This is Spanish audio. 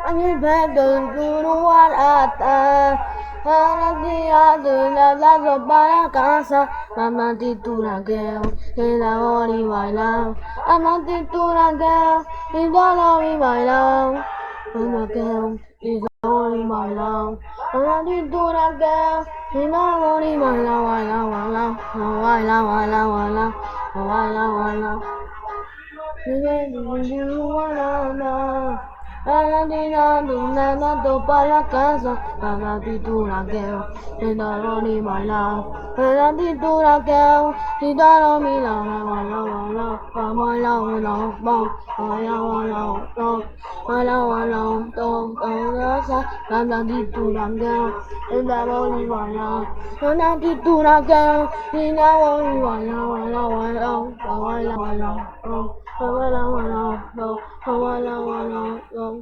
I'm better to what ata. Para dia de la para casa, mamá titura que la hori baila, mamá titura que y la hori baila, mamá que y la hori baila, mamá titura que y la hori baila, baila, baila, baila, baila, baila, baila, baila. Para casa, para titura que y la hori baila, para titura que y la hori baila, baila, baila, baila, baila, baila, baila, baila, baila, para titura que y la hori baila, para titura que y la hori baila, baila, baila, baila, baila.